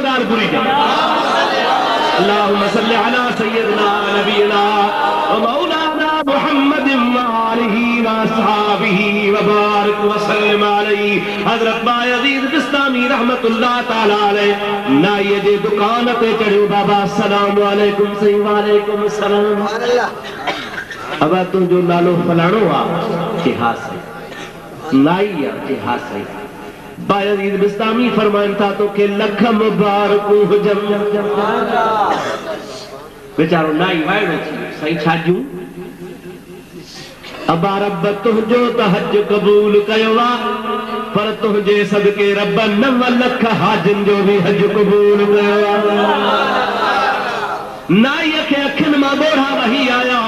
जोरदार बुरी जाए। अल्लाहुम्मा सल्ली अला सय्यिदिना नबीना व मौलाना मुहम्मदिन व आलिहि व अस्हाबिहि व बारिक व सल्लिम अलैहि। हजरत बायजीद बिस्तामी रहमतुल्लाह तआला अलैहि नाई जे दुकान ते चढ़ियो बाबा अस्सलाम वालेकुम सही वालेकुम सलाम। अब तुंहिंजो नालो फलाणो आहे के हा साईं नाई आहे के हा साईं। बायजीद बिस्तामी फरमाइनि था तो के लख मुबारकूं हुजनि। बेचारो नाई वाइड़ो थी साईं छाजू अबा रब तुंहिंजो त हज क़बूल कयो आहे पर तुंहिंजे सदके रब 9 लख हाजिन जो भी हज क़बूल कयो आहे। नाई खे अखियुनि मां ॻोढ़ा वही आया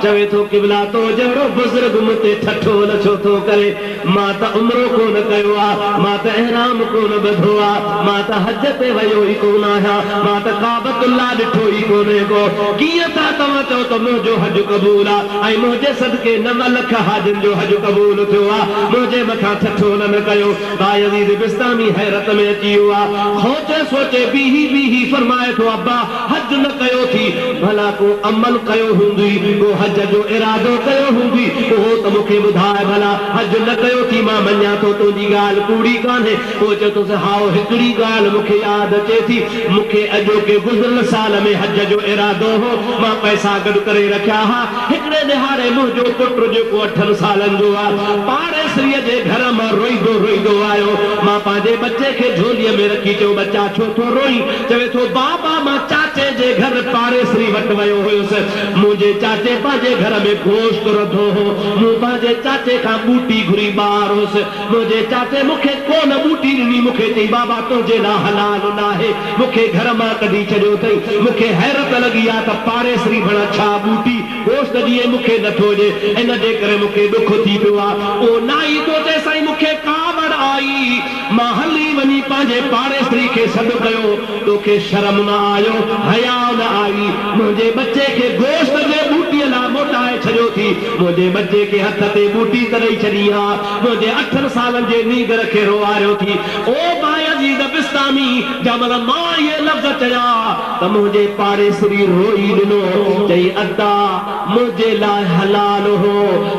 चवे तो किबला तो जड़ो बुजुर्ग मुते ठठो लछो तो करे मां त उमरो कोन कयो आ मां त ihram कोन बधो आ मां त हज ते वयो ही कोन आया मां त काबतुल्लाह ॾिठो ही कोने को कीअं था तव्हां चओ त मुंहिंजो हज क़बूल आ ऐं मुंहिंजे सदके 9 लख हाजिन जो हज क़बूल थियो आ मुंहिंजे मथां ठठो न कयो। बायजीद बिस्तामी हैरत में अची वियो आ सोचे बीही फरमाए थो अब्बा हज न कयो थी भला को अमल कयो हूंदी को हज जो इरादो कयो हूंदी उहो त मूंखे ॿुधाए भला हज न कयो थी मां मञा थो तुंहिंजी ॻाल्हि कूड़ी कान्हे। पोइ चयो तो हाओ हिकिड़ी ॻाल्हि मूंखे यादि अचे थी मूंखे अॼोके गुज़िरियल साल में हज जो इरादो हो मां पैसा गॾु करे रखिया हा। हिकिड़े ॾिहाड़े मुंहिंजो पुटु जेको 8 सालनि जो आहे पाड़ेसरीअ जे घर मां रोईंदो आयो मां पंहिंजे बच्चे खे झोलीअ में रखी चयो बच्चा छो थो रोई चवे थो बाबा मां चाचे जे घर पाड़ेसरी वटि वियो हुयुसि मुंहिंजे चाचे पंहिंजे घर में गोश्त रधो हो मूं पंहिंजे चाचे खां बूटी घुरी ॿार हुउसि मुंहिंजे चाचे मूंखे कोन बूटी ॾिनी मूंखे चई बाबा तुंहिंजे लाइ हलाल न आहे मूंखे घर मां कढी छॾियो अथई। मूंखे हैरत लॻी आहे त पाड़ेसरी भला छा बूटी गोश्त ॾिए मूंखे नथो ॾे इन जे करे मूंखे ॾुख थी पियो आहे। ओ नाई तो चए साईं मूंखे कावड़ आई मां हली वञी पंहिंजे पाड़ेसरी खे सॾु कयो तोखे शर्म न आयो हया न आई मुंहिंजे बच्चे खे गोश्त जे बूटीअ लाइ मोटाए छॾियो थी मुंहिंजे बच्चे खे हथ ते बूटी तरे छॾी आहे मुंहिंजे 8 सालनि जे नीगर खे रोआरियो थी। ओ बायजीद बिस्तामी जमल मां इहे लफ़्ज़ चया त मुंहिंजे पाड़ेसरी रोई ॾिनो चई अदा मुंहिंजे लाइ हलाल हो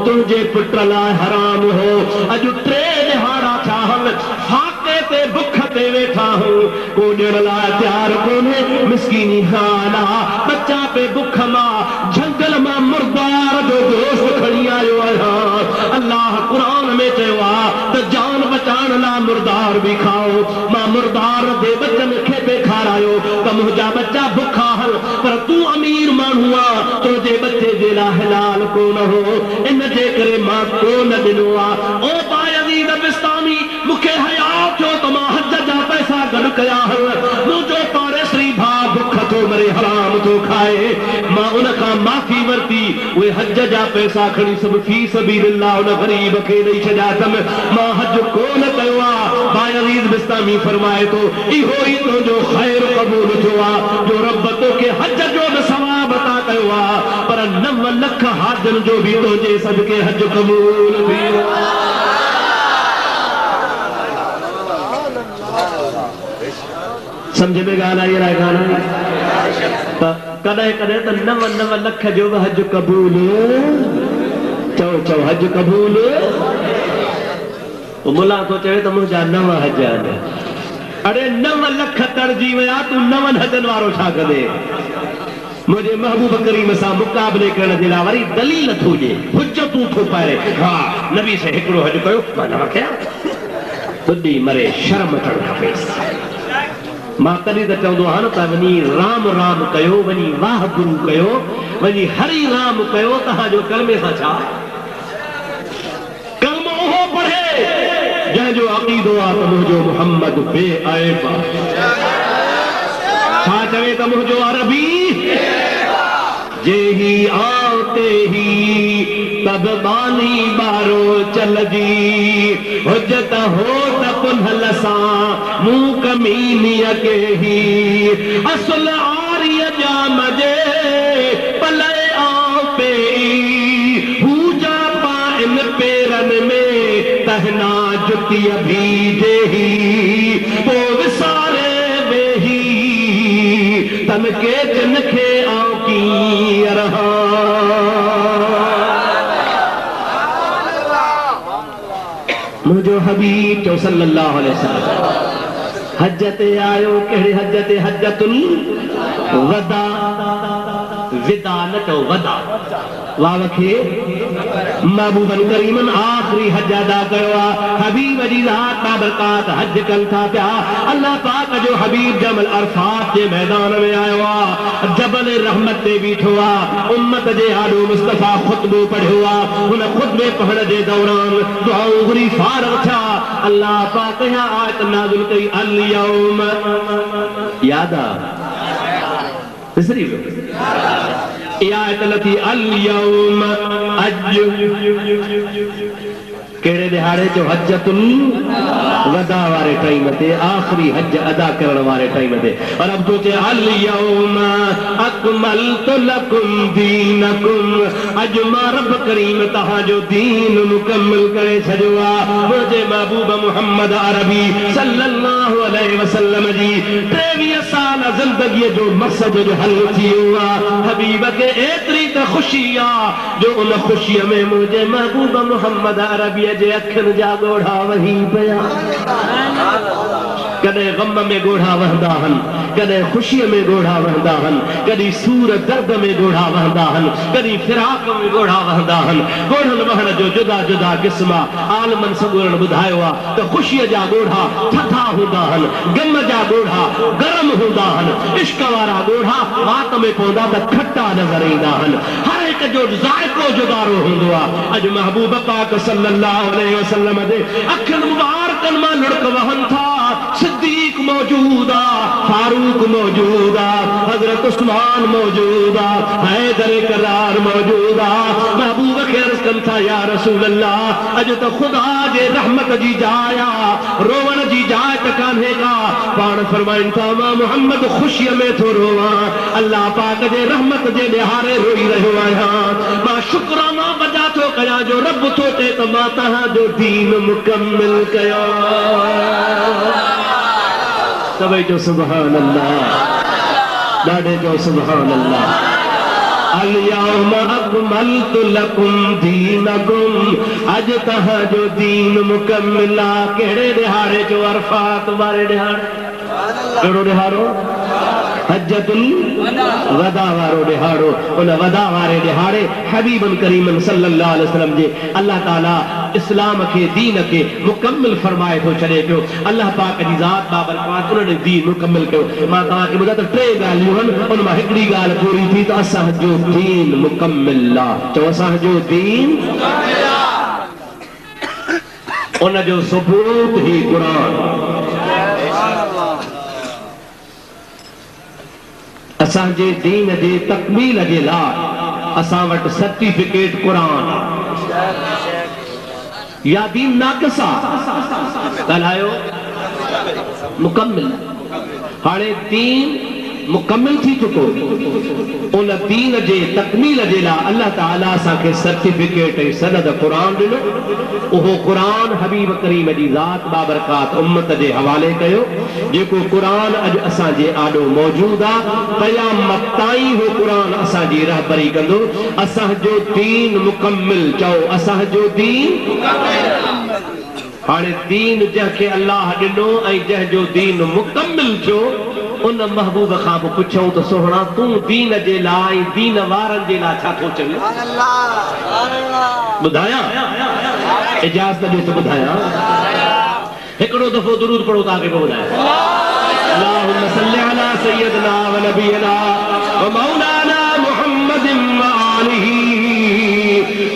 तुंहिंजे पुट लाइ हराम हो अॼु 3 ॾिहाड़ा थिया आहिनि फाके ते बुख ते वेठा हूं को ॾियण लाइ तयारु कोन्हे मिसकीनी हाल आहे बच्चा पे बुख मां जंगल मां मुर्दार जो गोश्त खणी आयो आहियां। अल्लाह कुरान में चयो आहे त जान बचाइण लाइ मुर्दार बि खाओ मां मुर्दार जे बचनि खे पे खारायो त मुंहिंजा बच्चा बुखा आहिनि पर तूं अमीर माण्हू आहे तुंहिंजे बच्चे जे लाइ हलाल कोन हो इन जे करे मां कोन ॾिनो आहे। ओ बायजीद बिस्तामी मूंखे हया थियो त मां हज जा पैसा गॾु कया आहिनि मुंहिंजो पाड़ेसरी भाउ बुख थो मरे हराम थो खाए मां उन खां माफ़ी वरिती उहे हज जा पैसा खणी सभु फी सबीलिल्लाह उन ग़रीब खे ॾेई छॾिया अथमि मां हज कोन कयो आहे। बायजीद बिस्तामी फरमाए थो इहो ई तुंहिंजो ख़ैर क़बूल थियो आहे जो रब तोखे हज जो बि सवाब अता कयो आहे पर 9 लख हाजिन जो बि तुंहिंजे सदके हज क़बूल थियो। समझ में ॻाल्हि आई आहे गाना त कॾहिं कॾहिं त 9 लख जो बि हज क़बूल चओ हज क़बूल मुला तो चवे त मुंहिंजा 9 हज आहिनि अरे 9 लख तड़जी विया तूं 9 हजनि वारो छा कंदे मुझे महबूब करीम सां मुक़ाबले करण जे लाइ वरी दलील थो ॾे हुजतूं थो पाए हा नबी से हिकिड़ो हज कयो मां न कया तुॾी मरे शर्म अचणु खपेसि मां तॾहिं त चवंदो आहियां त वञी राम राम कयो वञी वाह गुरु कयो वञी हरि राम कयो तव्हांजो कलमे सां छा कलमो उहो पढ़े जंहिंजो अक़ीदो आहे त मुंहिंजो मुहम्मद बेअब छा चवे त मुंहिंजो अरबी जेही आते ही तब बानी बारो चलजी हुजत हो त पुनहल सां मुंह कमीनीअ के ही असल आर्य जा मजे पले आ पे हूजा पाइन पेरन में तहना जुतिय भी जेही पो विसारे हबीब चो सल्लल्लाहु अलैहि वसल्लम हज ते आयो कहिड़े हज ते हजतुल वदा विदा न चओ वदा वाव खे महबूबन करीमन आखिरी हज अदा कयो आहे हबीब जी ज़ात बाबरकात हज कनि था पिया अल्लाह पाक जो हबीब जमल अरफात जे मैदान में आयो आहे जबल रहमत ते बीठो आहे उम्मत जे आॾो मुस्तफ़ा ख़ुतबो पढ़ियो आहे हुन ख़ुतबे पढ़ण जे दौरान दुआऊं घुरी फारग थिया अल्लाह पाक या आयत नाज़िल कई अल यौम याद आहे विसरी वियो आयत लथी अल यौम अज केड़े दिहाड़े जो हजतुल वदा वारे टाइम ते आखिरी हज अदा करण वारे टाइम ते और अब तो चे अल यौम अकमलतु लकुम दीनकुम अज मां रब करीम तहां जो दीन मुकम्मल करे छॾियो आहे मुंहिंजे महबूब मोहम्मद अरबी सल्लल्लाहु अलैहि वसल्लम जी 23 साल ज़िंदगी जो मक़सद जो हल थी वियो आहे हबीब के एतरी त ख़ुशी आहे जो उन ख़ुशी में मुंहिंजे महबूब मोहम्मद अरबी जे अखियुनि जा ॻोढ़ा वही पिया कॾहिं ग़म में ॻोढ़ा वहंदा आहिनि कॾहिं ख़ुशीअ में ॻोढ़ा वहंदा आहिनि कॾहिं सूर दर्द में ॻोढ़ा वहंदा आहिनि कॾहिं फिराक में ॻोढ़ा वहंदा आहिनि ॻोढ़नि वहण जो जुदा जुदा क़िस्म आलमनि सॻुरनि ॿुधायो आहे त ख़ुशीअ जा ॻोढ़ा थधा हूंदा आहिनि ग़म जा ॻोढ़ा गरम हूंदा आहिनि इश्क वारा ॻोढ़ा वात में पवंदा त खटा नज़र ईंदा आहिनि हर हिक जो ज़ाइक़ो जुदारो हूंदो आहे अॼु महबूब पाक सल्लल्लाहु अलैहि वसल्लम जे अखियुनि मुबारकनि मां लुड़क वहनि था सिद्दीक मौजूद आहे फारूक मौजूद आहे हजरत उस्मान मौजूद आहे हैदर करार मौजूद आहे महबूब खे अर्ज़ कनि था या रसूल अल्लाह अॼु त ख़ुदा जे रहमत जी जाइ आहे रोवण जी जाइ त कान्हे का पाण फरमाइनि था मां मोहम्मद ख़ुशीअ में थो रोवां अल्लाह पाक जे रहमत जे ॾिहारे रोई रहियो आहियां मां शुक्राना बजा थो कयां जो रब थो चए त मां तव्हांजो दीन मुकम्मिल कयो सभई जो सुभान अल्लाह ॾाढे जो सुभान अल्लाह अल यौम अकमलतु लकुम दीनकुम अज तहांजो दीन मुकम्मिल आहे कहिड़े ॾिहाड़े जो अरफात वारे ॾिहाड़े कहिड़ो ॾिहाड़ो हजतुल वदा वारो ॾिहाड़ो उन वदा वारे ॾिहाड़े हबीबन करीमन सल्लल्लाहु अलैहि वसल्लम जे अल्लाह ताला इस्लाम के दीन के मुकम्मिल फरमाए थो छॾे पियो अल्लाह पाक जी ज़ात बाबरकात उन्हनि दीन मुकम्मिल कयो मां तव्हांखे ॿुधायां त 3 ॻाल्हियूं आहिनि उन मां हिकिड़ी ॻाल्हि पूरी थी त असांजो दीन मुकम्मिल आहे चओ असांजो दीन उन जो सबूत ही क़ुरान असांजे दीन जे तकमील जे लाइ असां वटि सर्टिफिकेट क़ुरान या दीन नाक़िस आहे ॻाल्हायो मुकम्मिल हाणे दीन मुकम्मिल थी चुको उन दीन जे तकमील जे लाइ अल्लाह ताला असांखे सर्टिफिकेट ऐं सनद क़ुरान ॾिनो उहो क़ुरान हबीब करीम जी ज़ात बाबरकात उम्मत जे हवाले कयो जेको क़ुरान अॼु असांजे आॾो मौजूदु आहे क़यामत ताईं उहो क़ुरान असांजी रहबरी कंदो असांजो दीन मुकम्मिल चओ असांजो दीन हाणे दीन जंहिंखे अल्लाह ॾिनो ऐं जंहिंजो दीन मुकम्मिल थियो उन महबूब खां बि पुछऊं त सोहणा तूं दीन जे लाइ दीन वारनि जे लाइ छा थो चवे ॿुधायां इजाज़त ॾियो त ॿुधायां हिकिड़ो दफ़ो दुरूद पढ़ो तव्हांखे पोइ ॿुधायां अल्लाहुम्मा सल्लि अला सय्यदिना व नबियना व मौलाना मुहम्मदिन व आलिही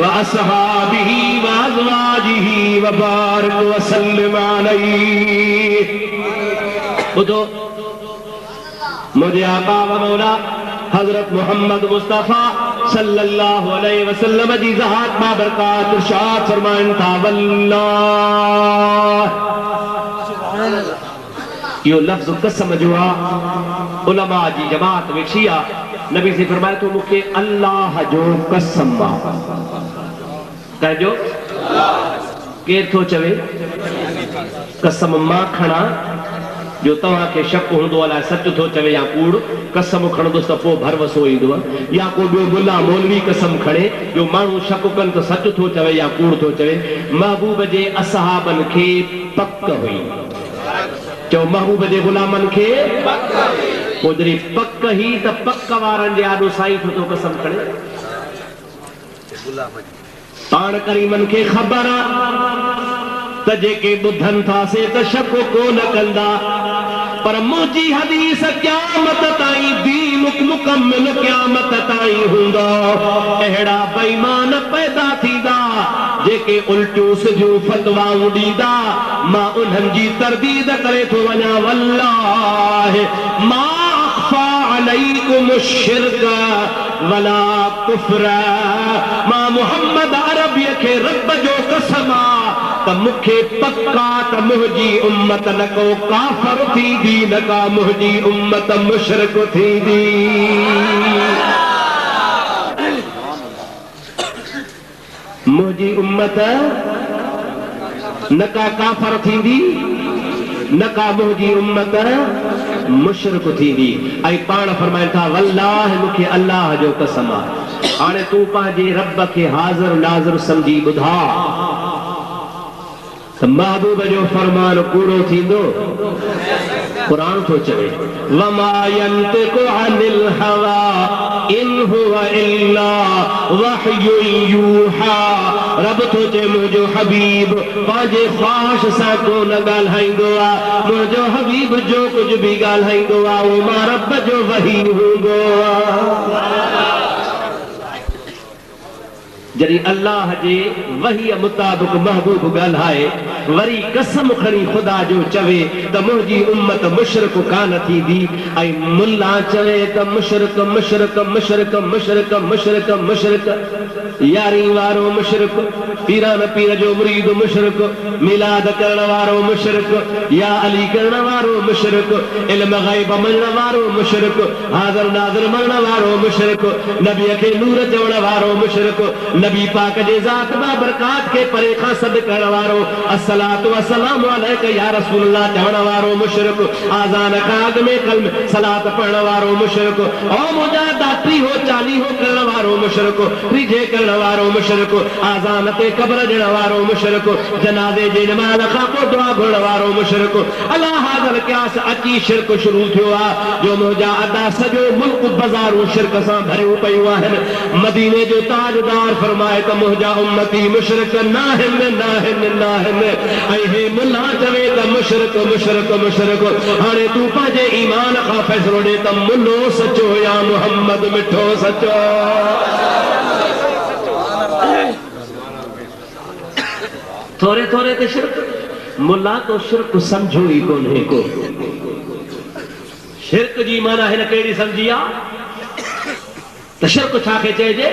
व असहाबिही व अज़वाजिही व बारिक व सल्लिम अलैहि ॿुधो मुझे आका व मौला हजरत मोहम्मद मुस्तफा सल्लल्लाहु अलैहि वसल्लम जी ज़ात बाबरकात इरशाद फरमाइन था वल्लाह यो लफ्ज़ कसम जो आहे उलमा जी जमात वेठी आहे नबी से फरमाए तो मूंखे अल्लाह जो कसम आहे कंहिंजो केर थो चवे कसम मां खणा जो तव्हां खे शक हूंदो अलाए सच थो चवे या कूड़, कसम खणंदुसि त पोइ भरवसो ईंदो, या को ॿियो मुला मौलवी कसम खणे जो माण्हू शक कनि त सच थो चवे या कूड़ थो चवे। महबूब जे असहाबनि खे पक हुई, चओ महबूब जे गुलामनि खे पोइ जॾहिं पक ही त पक वारनि जे आॾो साईं थो कसम खणे। पाण करीमनि खे ख़बर त जेके ॿुधनि था से त शक कोन कंदा, पर मुंहिंजी हदीस क़यामत ताईं दीन मुकम्मल क़यामत ताईं हूंदा। अहिड़ा बेईमान पैदा थींदा जेके उल्टियूं सिधियूं फतवाऊं ॾींदा, मां उन्हनि जी तरदीद करे थो वञा। वल्लाह मा अख़फ़ा अलैकुम शिर्क वला कुफ्र, मां मुहम्मद अरबीअ खे रब जो कसम त मूंखे पक्का त मुंहिंजी उम्मत न को काफ़िर थींदी, न का मुंहिंजी उम्मत मुशरिक थींदी। मुंहिंजी उम्मत न का काफ़िर थींदी, न का मुंहिंजी उम्मत मुशरिक थींदी। ऐं पाण फरमाइनि था वल्लाह मूंखे अल्लाह जो कसम आहे। हाणे तूं पंहिंजे रब खे हाज़िर नाज़िर सम्झी ॿुधा त महबूब जो फरमान कूड़ो थींदो? क़ुरान थो चवे वमा यंतिकु अनिल हवा इन हुवा इल्ला वहयुन यूहा। रब थो चए मुंहिंजो हबीब पंहिंजे ख्वाहिश सां कोन ॻाल्हाईंदो आहे, मुंहिंजो हबीब जो कुझु बि ॻाल्हाईंदो आहे उहो मां रब जो वही हूंदो आहे। जॾहिं अल्लाह जे वही मुताबिक़ महबूब ॻाल्हाए, वरी कसम खणी ख़ुदा जो चवे त मुंहिंजी उम्मत मुशरिक कान थींदी, ऐं मुल्ला चवे त मुशरिक मुशरिक मुशरिक मुशरिक मुशरिक मुशरिक, यारी वारो मुशरिक, पीरान पीर जो मुरीद मुशरिक, मिलाद करण वारो मुशरिक, या अली करण वारो मुशरिक, इल्म ग़ैब मञण वारो मुशरिक, हाज़िर नाज़िर मञण वारो मुशरिक, नबीअ खे नूर चवण वारो मुशरिक, नबी पाक जे ज़ात बाबरकात खे परे खां सॾु करण वारो, अस्सलातु वस्सलामु अलैका या रसूलल्लाह चवण वारो मुशरिक, आज़ान खां अॻु में कल्म सलात पढ़ण वारो मुशरिक, ओ मुंहिंजा दात्री हो चाली हो करण वारो मुशरिक, रीझे करण वारो मुशरिक, आज़ान ते क़ब्र ॾियण वारो मुशरिक, जनाज़े जे नमाज़ खां पोइ दुआ घुरण वारो मुशरिक। अलाह हाज़िर क़यास अची शिरक शुरू थियो आहे, जो मुंहिंजा अदा सॼो मुल्क बाज़ारूं शिरक सां भरियूं पयूं आहिनि। मदीने जो ताजदार फरमाए त मुंहिंजा उम्मती मुशरिक नाहिनि नाहिनि नाहिनि, ऐं हे मुल्ला चवे त मुशरिक मुशरिक मुशरिक। हाणे तूं पंहिंजे ईमान खां फ़ैसिलो ॾे त मुल्लो सचो या मुहम्मद मिठो सचो। थोरे थोरे ते शिरक, मुल्ला तो शिरक समझो ई कोन्हे को। शिरक जी माना हिन कहिड़ी सम्झी आहे त शिरक छा खे चइजे?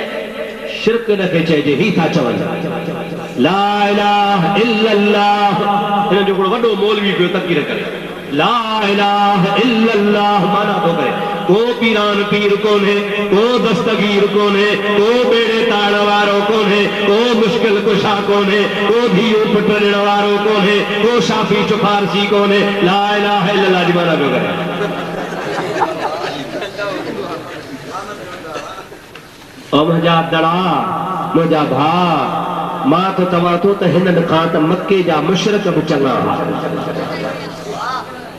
शिरक न खे चइजे ही था चवनि ला इलाहा इल्लल्लाह। हिन जो हिकिड़ो वॾो मौलवी पियो तक़रीर करे, ला इलाहा इल्लल्लाह माना थो करे को पीरान पीर कोन्हे, को दस्तगीर कोन्हे, को बेड़े ताड़ वारो कोन्हे, को मुश्किल कुशा कोन्हे, को धीउ पुट ॾियण वारो कोन्हे, को शाफी चुफारसी कोन्हे। ला इलाहा इल्लल्लाह जी माना पियो करे ओ मुंहिंजा दड़ा मुंहिंजा भाउ, मां त चवां थो त हिननि खां त मके जा मुशरिक बि चङा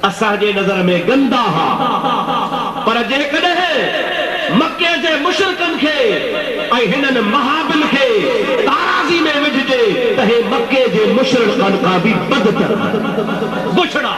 असांजे नज़र में गंदा हा, पर जेकॾहिं मके जे मुशरिकनि खे ऐं हिननि महाबिल खे ताराज़ी में विझिजे त हे मके जे मुशरिकनि खां बि बदतर बुछड़ा